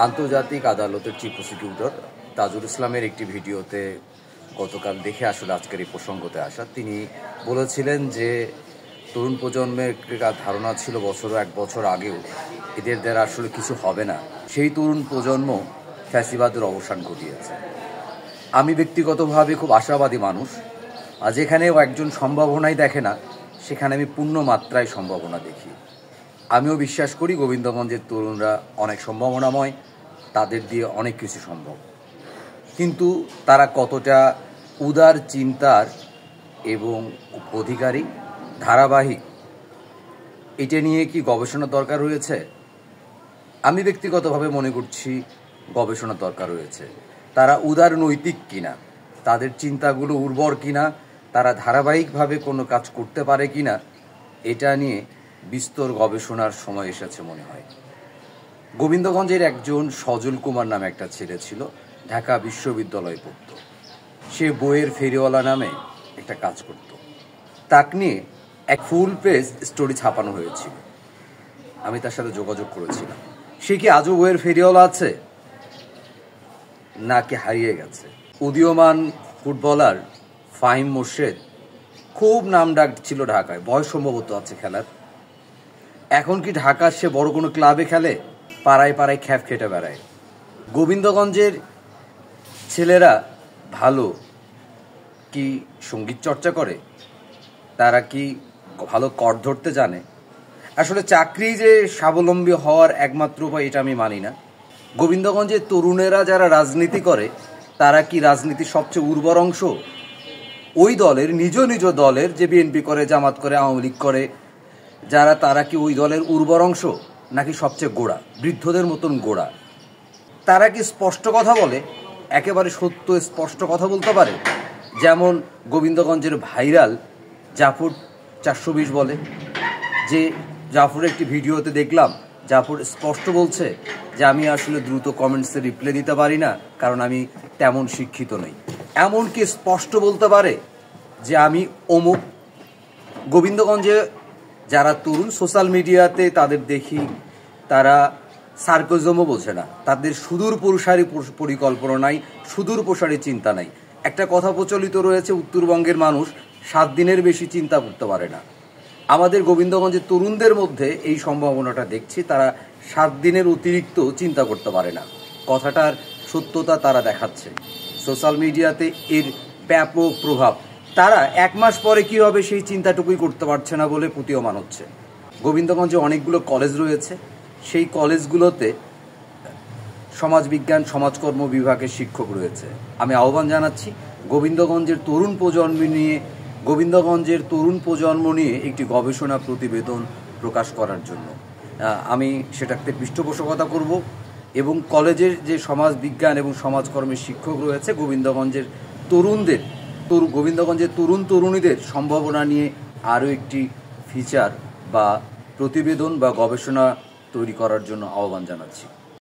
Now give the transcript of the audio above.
আন্তর্জাতিক আদালতের chief prosecutor Tajul ইসলামের একটি ভিডিওতে গতকাল দেখে আসলে আজকের এই প্রসঙ্গতে আসা। তিনি বলেছিলেন যে তরুণ প্রজন্মের ধারণা ছিল এক বছর আগেও এদের দ্বারা আসলে কিছু হবে না, সেই তরুণ প্রজন্ম ফ্যাসিবাদের অবসান ঘটিয়েছে। আমি ব্যক্তিগতভাবে খুব আশাবাদী মানুষ, আর যেখানেও একজন সম্ভাবনাই দেখে না সেখানে আমি পূর্ণ মাত্রায় সম্ভাবনা দেখি। আমিও বিশ্বাস করি গোবিন্দগঞ্জের তরুণরা অনেক সম্ভাবনাময়, তাদের দিয়ে অনেক কিছু সম্ভব, কিন্তু তারা কতটা উদার চিন্তার এবং অধিকারী, ধারাবাহিক, এটা নিয়ে কি গবেষণা দরকার রয়েছে? আমি ব্যক্তিগতভাবে মনে করছি গবেষণা দরকার রয়েছে। তারা উদার নৈতিক কিনা, তাদের চিন্তাগুলো উর্বর কিনা, তারা ধারাবাহিকভাবে কোনো কাজ করতে পারে কিনা, এটা নিয়ে বিস্তর গবেষণার সময় এসেছে মনে হয়। গোবিন্দগঞ্জের একজন সজল কুমার নামে একটা ছেলে ছিল, ঢাকা বিশ্ববিদ্যালয়ে পড়ত। সে বইয়ের ফেরিওয়ালা নামে একটা কাজ করত। তাকে নিয়ে এক ফুল পেজ স্টোরি ছাপানো হয়েছিল। আমি তার সাথে যোগাযোগ করেছিলাম। সে কি আজও বইয়ের ফেরিওয়ালা আছে নাকি হারিয়ে গেছে? উদীয়মান ফুটবলার ফাহিম মোর্শেদ খুব নামডাক ছিল ঢাকায়, বয়স সম্ভবত আছে খেলার। এখন কি ঢাকার সে বড় কোনো ক্লাবে খেলে? পাড়ায় পাড়ায় খ্যাপ খেটে বেড়ায়। গোবিন্দগঞ্জের ছেলেরা ভালো কি সঙ্গীত চর্চা করে? তারা কি ভালো কর ধরতে জানে? আসলে চাকরি যে স্বাবলম্বী হওয়ার একমাত্র উপায়, এটা আমি মানি না। গোবিন্দগঞ্জের তরুণেরা যারা রাজনীতি করে, তারা কি রাজনীতির সবচেয়ে উর্বর অংশ? ওই দলের নিজ নিজ দলের, যে বিএনপি করে, জামাত করে, আওয়ামী লীগ করে, যারা, তারা কি ওই দলের উর্বর অংশ নাকি সবচেয়ে গোড়া, বৃদ্ধদের মতন গোড়া? তারা কি স্পষ্ট কথা বলে? একেবারে সত্য স্পষ্ট কথা বলতে পারে? যেমন গোবিন্দগঞ্জের ভাইরাল জাফর 420 বলে, যে জাফরের একটি ভিডিওতে দেখলাম জাফর স্পষ্ট বলছে যে আমি আসলে দ্রুত কমেন্টসে রিপ্লাই দিতে পারি না, কারণ আমি তেমন শিক্ষিত নই। এমনকি স্পষ্ট বলতে পারে যে আমি অমুক। গোবিন্দগঞ্জে যারা তরুণ, সোশ্যাল মিডিয়াতে তাদের দেখি তারা সার্কজমও বোঝে না, তাদের সুদূর প্রসারী পরিকল্পনা নাই, সুদূর প্রসারী চিন্তা নাই। একটা কথা প্রচলিত রয়েছে, উত্তরবঙ্গের মানুষ 7 দিনের বেশি চিন্তা করতে পারে না। আমাদের গোবিন্দগঞ্জের তরুণদের মধ্যে এই সম্ভাবনাটা দেখছি, তারা 7 দিনের অতিরিক্ত চিন্তা করতে পারে না। কথাটার সত্যতা তারা দেখাচ্ছে। সোশ্যাল মিডিয়াতে এর ব্যাপক প্রভাব। তারা 1 মাস পরে কী হবে সেই চিন্তাটুকুই করতে পারছে না বলে প্রতীয়মান হচ্ছে। গোবিন্দগঞ্জে অনেকগুলো কলেজ রয়েছে, সেই কলেজগুলোতে সমাজবিজ্ঞান, সমাজকর্ম বিভাগের শিক্ষক রয়েছে। আমি আহ্বান জানাচ্ছি গোবিন্দগঞ্জের তরুণ প্রজন্ম নিয়ে একটি গবেষণা প্রতিবেদন প্রকাশ করার জন্য আমি সেটাতে পৃষ্ঠপোষকতা করব, এবং কলেজের যে সমাজবিজ্ঞান এবং সমাজকর্মের শিক্ষক রয়েছে, গোবিন্দগঞ্জের তরুণ তরুণীদের সম্ভাবনা নিয়ে আরও একটি ফিচার বা প্রতিবেদন বা গবেষণা তৈরি করার জন্য আহ্বান জানাচ্ছি।